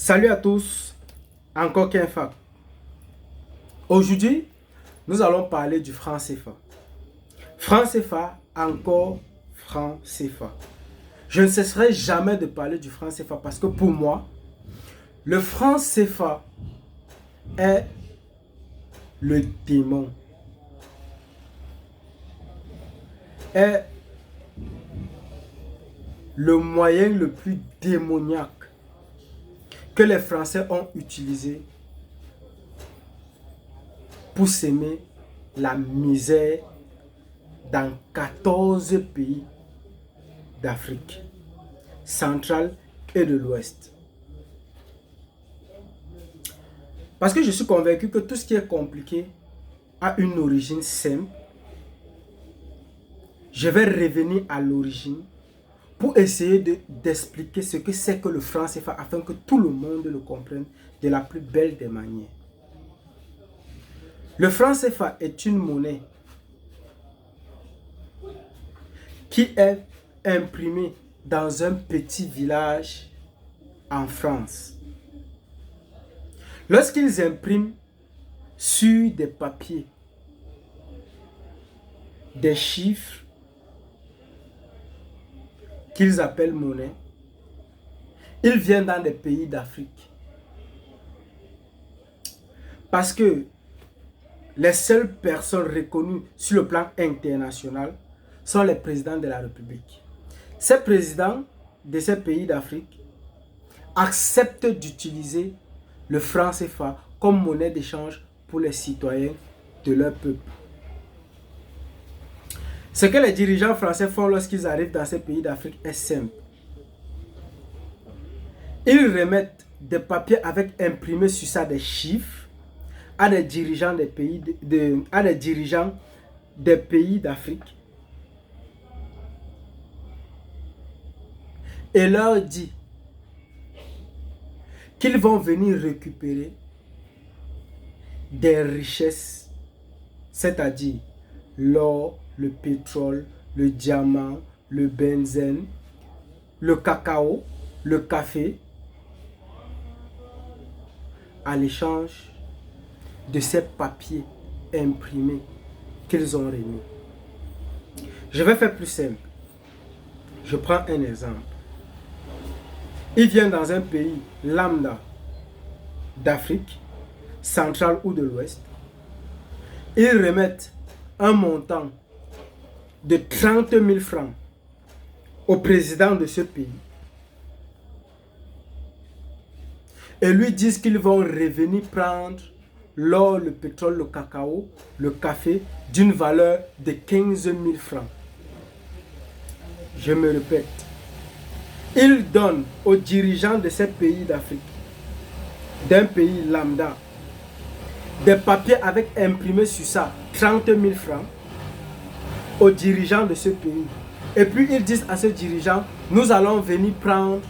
Salut à tous, encore qu'un fac. Aujourd'hui, nous allons parler du franc CFA. Franc CFA, encore franc CFA. Je ne cesserai jamais de parler du franc CFA parce que pour moi, le franc CFA est le démon. Est le moyen le plus démoniaque que les Français ont utilisé pour s'aimer la misère dans 14 pays d'Afrique centrale et de l'Ouest. Parce que je suis convaincu que tout ce qui est compliqué a une origine simple. Je vais revenir à l'origine pour essayer d'expliquer ce que c'est que le franc CFA afin que tout le monde le comprenne de la plus belle des manières. Le franc CFA est une monnaie qui est imprimée dans un petit village en France. Lorsqu'ils impriment sur des papiers des chiffres qu'ils appellent monnaie, ils viennent dans des pays d'Afrique. Parce que les seules personnes reconnues sur le plan international sont les présidents de la République. Ces présidents de ces pays d'Afrique acceptent d'utiliser le franc CFA comme monnaie d'échange pour les citoyens de leur peuple. Ce que les dirigeants français font lorsqu'ils arrivent dans ces pays d'Afrique est simple. Ils remettent des papiers avec imprimés sur ça des chiffres à des dirigeants des pays d'Afrique et leur dit qu'ils vont venir récupérer des richesses, c'est-à-dire l'or, le pétrole, le diamant, le benzène, le cacao, le café, à l'échange de ces papiers imprimés qu'ils ont remis. Je vais faire plus simple. Je prends un exemple. Ils viennent dans un pays lambda d'Afrique centrale ou de l'Ouest. Ils remettent un montant de 30 000 francs au président de ce pays et lui disent qu'ils vont revenir prendre l'or, le pétrole, le cacao, le café d'une valeur de 15 000 francs. Je me répète, ils donnent aux dirigeants de ces pays d'Afrique, d'un pays lambda, des papiers avec imprimé sur ça 30 000 francs aux dirigeants de ce pays. Et puis ils disent à ces dirigeants, nous allons venir prendre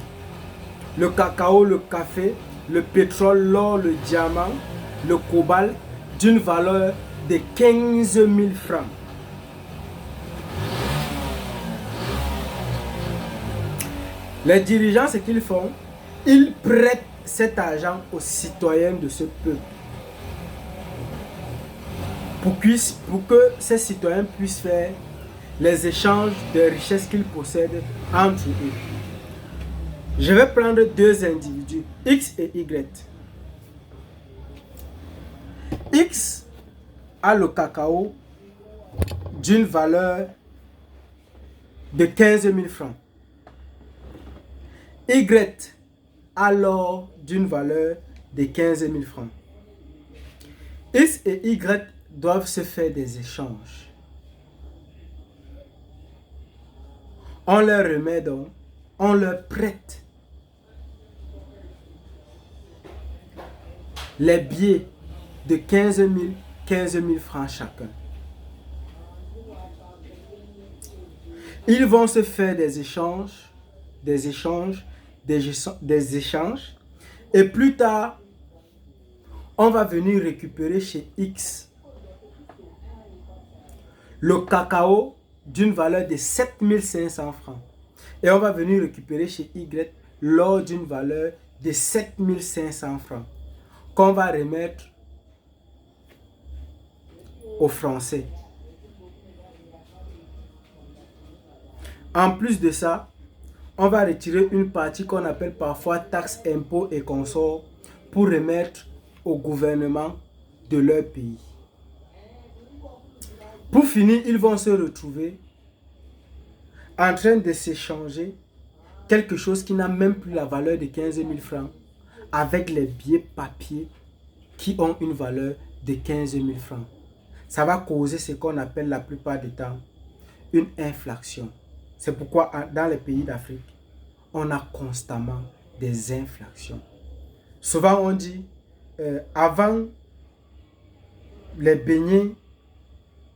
le cacao, le café, le pétrole, l'or, le diamant, le cobalt d'une valeur de 15 000 francs. Les dirigeants, ce qu'ils font, ils prêtent cet argent aux citoyens de ce peuple pour que ces citoyens puissent faire les échanges de richesses qu'ils possèdent entre eux. Je vais prendre deux individus, X et Y. X a le cacao d'une valeur de 15 000 francs. Y a l'or d'une valeur de 15 000 francs. X et Y doivent se faire des échanges. On leur remet donc, on leur prête les billets de 15 000 francs chacun. Ils vont se faire des échanges, et plus tard, on va venir récupérer chez X le cacao d'une valeur de 7 500 francs. Et on va venir récupérer chez Y l'or d'une valeur de 7 500 francs qu'on va remettre aux Français. En plus de ça, on va retirer une partie qu'on appelle parfois taxes, impôts et consorts pour remettre au gouvernement de leur pays. Pour finir, ils vont se retrouver en train de s'échanger quelque chose qui n'a même plus la valeur de 15 000 francs avec les billets papier qui ont une valeur de 15 000 francs. Ça va causer ce qu'on appelle la plupart du temps une inflation. C'est pourquoi dans les pays d'Afrique, on a constamment des inflations. Souvent on dit, avant les beignets,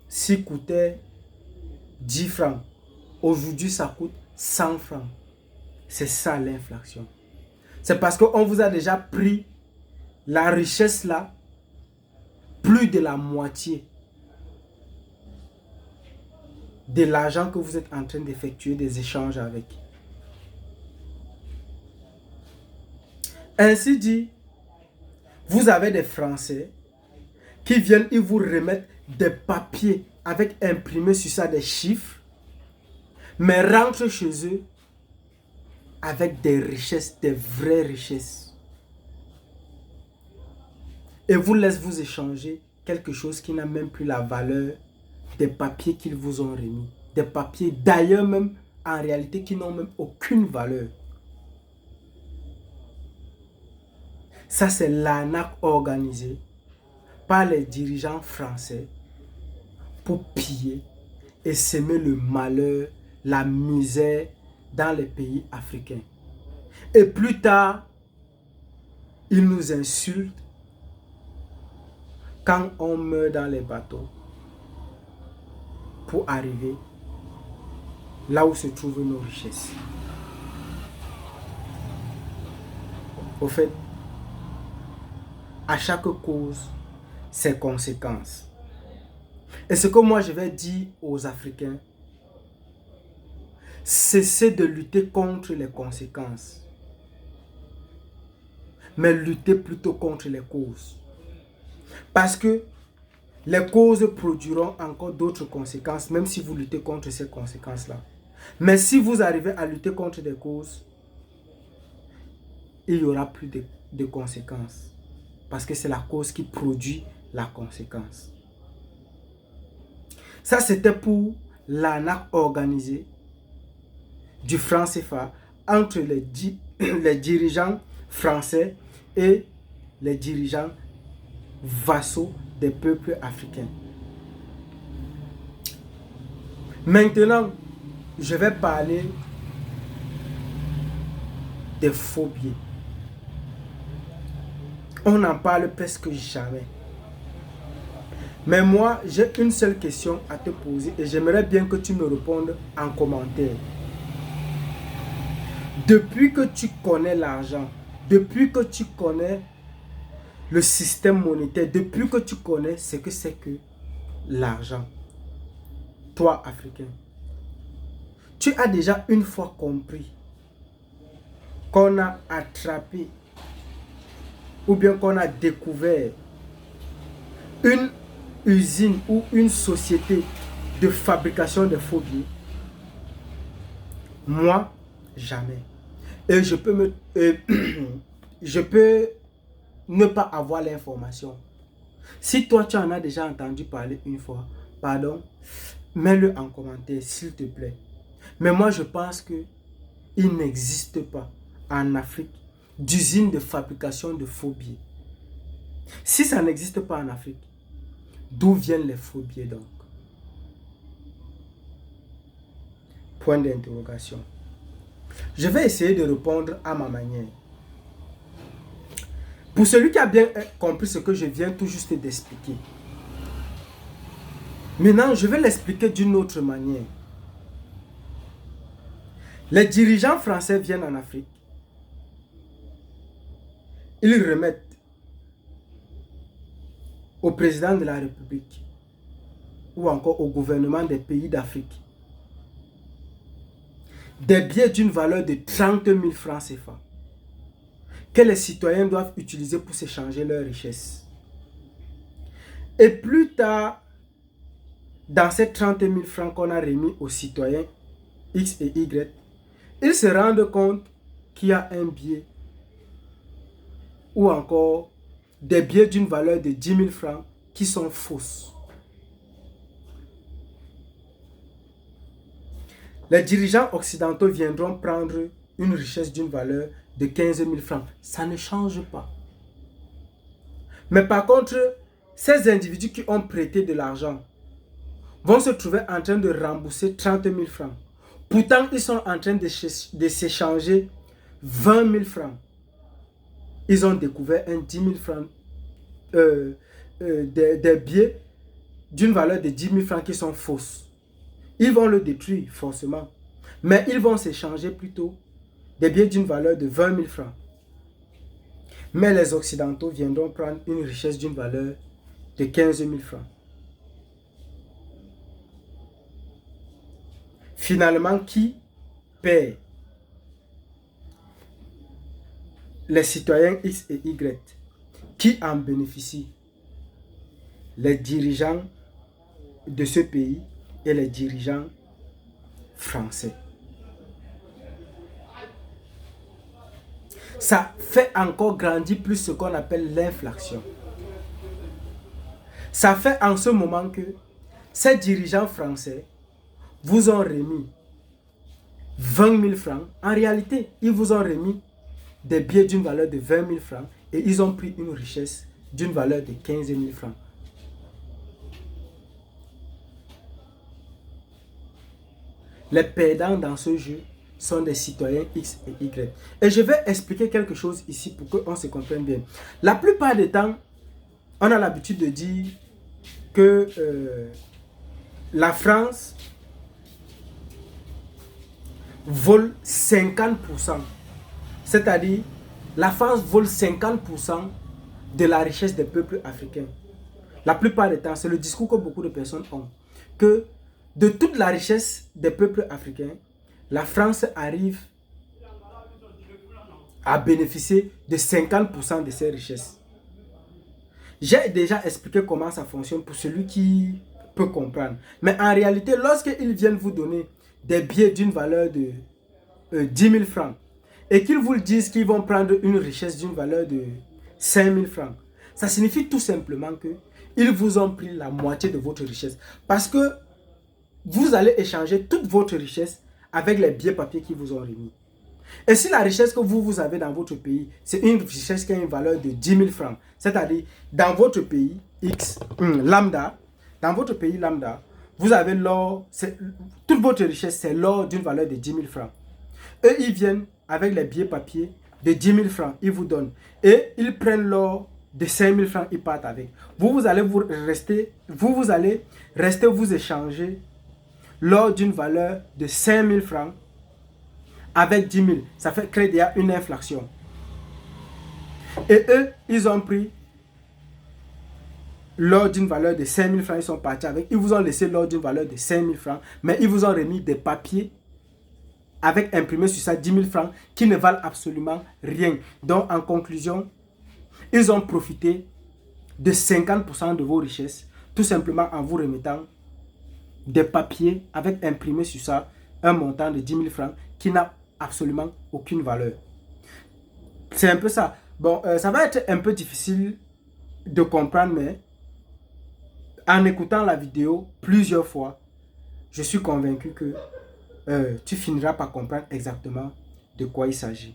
s'ils coûtaient 10 francs, aujourd'hui ça coûte 100 francs. C'est ça l'inflation. C'est parce qu'on vous a déjà pris la richesse là, plus de la moitié de l'argent que vous êtes en train d'effectuer des échanges avec. Ainsi dit, vous avez des Français qui viennent, ils vous remettent des papiers avec imprimé sur ça des chiffres, mais rentrent chez eux avec des richesses, des vraies richesses. Et vous laissent vous échanger quelque chose qui n'a même plus la valeur des papiers qu'ils vous ont remis. Des papiers d'ailleurs même, en réalité, qui n'ont même aucune valeur. Ça, c'est l'arnaque organisée par les dirigeants français pour piller et semer le malheur, la misère dans les pays africains. Et plus tard, ils nous insultent quand on meurt dans les bateaux pour arriver là où se trouvent nos richesses. Au fait, à chaque cause, ses conséquences. Et ce que moi je vais dire aux Africains, cessez de lutter contre les conséquences, mais luttez plutôt contre les causes. Parce que les causes produiront encore d'autres conséquences, même si vous luttez contre ces conséquences-là. Mais si vous arrivez à lutter contre des causes, il n'y aura plus de conséquences. Parce que c'est la cause qui produit la conséquence. Ça, c'était pour l'arnaque organisée du franc CFA entre les dirigeants français et les dirigeants vassaux des peuples africains. Maintenant, je vais parler des faux billets. On n'en parle presque jamais. Mais moi, j'ai une seule question à te poser et j'aimerais bien que tu me répondes en commentaire. Depuis que tu connais l'argent, depuis que tu connais le système monétaire, depuis que tu connais ce que c'est que l'argent, toi, Africain, tu as déjà une fois compris qu'on a attrapé ou bien qu'on a découvert une usine ou une société de fabrication de faux billets? Moi, jamais. Et je peux ne pas avoir l'information. Si toi, tu en as déjà entendu parler une fois, pardon, mets-le en commentaire, s'il te plaît. Mais moi, je pense que il n'existe pas en Afrique d'usine de fabrication de faux billets. Si ça n'existe pas en Afrique, d'où viennent les faux billets donc? Point d'interrogation. Je vais essayer de répondre à ma manière. Pour celui qui a bien compris ce que je viens tout juste d'expliquer, maintenant je vais l'expliquer d'une autre manière. Les dirigeants français viennent en Afrique. Ils remettent au président de la République ou encore au gouvernement des pays d'Afrique des billets d'une valeur de 30 000 francs CFA que les citoyens doivent utiliser pour s'échanger leurs richesses. Et plus tard, dans ces 30 000 francs qu'on a remis aux citoyens X et Y, ils se rendent compte qu'il y a un billet ou encore des billets d'une valeur de 10 000 francs qui sont fausses. Les dirigeants occidentaux viendront prendre une richesse d'une valeur de 15 000 francs. Ça ne change pas. Mais par contre, ces individus qui ont prêté de l'argent vont se trouver en train de rembourser 30 000 francs. Pourtant, ils sont en train de s'échanger 20 000 francs. Ils ont découvert un 10 000 francs, des billets d'une valeur de 10 000 francs qui sont fausses. Ils vont le détruire forcément. Mais ils vont s'échanger plutôt des billets d'une valeur de 20 000 francs. Mais les Occidentaux viendront prendre une richesse d'une valeur de 15 000 francs. Finalement, qui paie? Les citoyens X et Y. Qui en bénéficient? Les dirigeants de ce pays et les dirigeants français. Ça fait encore grandir plus ce qu'on appelle l'inflation. Ça fait en ce moment que ces dirigeants français vous ont remis 20 000 francs. En réalité, ils vous ont remis des billets d'une valeur de 20 000 francs et ils ont pris une richesse d'une valeur de 15 000 francs. Les perdants dans ce jeu sont des citoyens X et Y. Et je vais expliquer quelque chose ici pour qu'on se comprenne bien. La plupart des temps, on a l'habitude de dire que la France vole 50%. C'est-à-dire, la France vole 50% de la richesse des peuples africains. La plupart des temps, c'est le discours que beaucoup de personnes ont. Que de toute la richesse des peuples africains, la France arrive à bénéficier de 50% de ces richesses. J'ai déjà expliqué comment ça fonctionne pour celui qui peut comprendre. Mais en réalité, lorsqu'ils viennent vous donner des billets d'une valeur de 10 000 francs et qu'ils vous disent qu'ils vont prendre une richesse d'une valeur de 5 000 francs, ça signifie tout simplement qu'ils vous ont pris la moitié de votre richesse. Parce que vous allez échanger toute votre richesse avec les billets papiers qui vous ont remis. Et si la richesse que vous avez dans votre pays, c'est une richesse qui a une valeur de 10 000 francs, c'est-à-dire dans votre pays X, lambda, dans votre pays lambda, vous avez l'or, toute votre richesse, c'est l'or d'une valeur de 10 000 francs. Eux, ils viennent avec les billets papiers de 10 000 francs, ils vous donnent. Et ils prennent l'or de 5 000 francs, ils partent avec. Vous allez rester vous échanger l'or d'une valeur de 5 000 francs avec 10 000. Ça fait créer déjà une inflation. Et eux, ils ont pris l'or d'une valeur de 5 000 francs, ils sont partis avec. Ils vous ont laissé l'or d'une valeur de 5 000 francs, mais ils vous ont remis des papiers avec imprimé sur ça 10 000 francs qui ne valent absolument rien. Donc, en conclusion, ils ont profité de 50% de vos richesses, tout simplement en vous remettant des papiers avec imprimé sur ça un montant de 10 000 francs qui n'a absolument aucune valeur. C'est un peu ça. Bon, ça va être un peu difficile de comprendre, mais en écoutant la vidéo plusieurs fois, je suis convaincu que tu finiras par comprendre exactement de quoi il s'agit.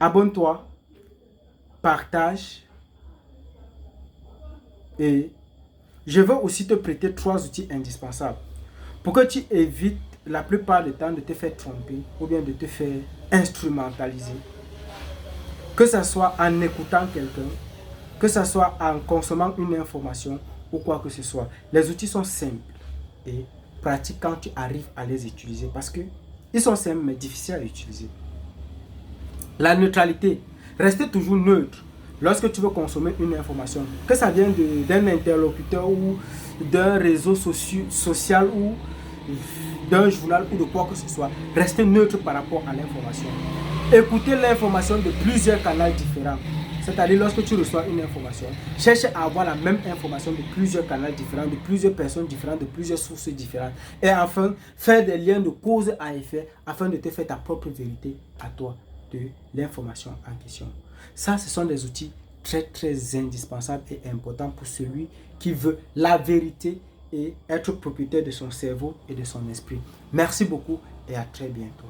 Abonne-toi, partage et je veux aussi te prêter 3 outils indispensables pour que tu évites la plupart du temps de te faire tromper ou bien de te faire instrumentaliser. Que ce soit en écoutant quelqu'un, que ce soit en consommant une information ou quoi que ce soit. Les outils sont simples et pratiques quand tu arrives à les utiliser parce que ils sont simples mais difficiles à utiliser. La neutralité. Restez toujours neutre lorsque tu veux consommer une information. Que ça vienne d'un interlocuteur ou d'un réseau social ou d'un journal ou de quoi que ce soit. Restez neutre par rapport à l'information. Écouter l'information de plusieurs canaux différents. C'est-à-dire, lorsque tu reçois une information, cherche à avoir la même information de plusieurs canaux différents, de plusieurs personnes différentes, de plusieurs sources différentes. Et enfin, faire des liens de cause à effet afin de te faire ta propre vérité à toi de l'information en question. Ça, ce sont des outils très, très indispensables et importants pour celui qui veut la vérité et être propriétaire de son cerveau et de son esprit. Merci beaucoup et à très bientôt.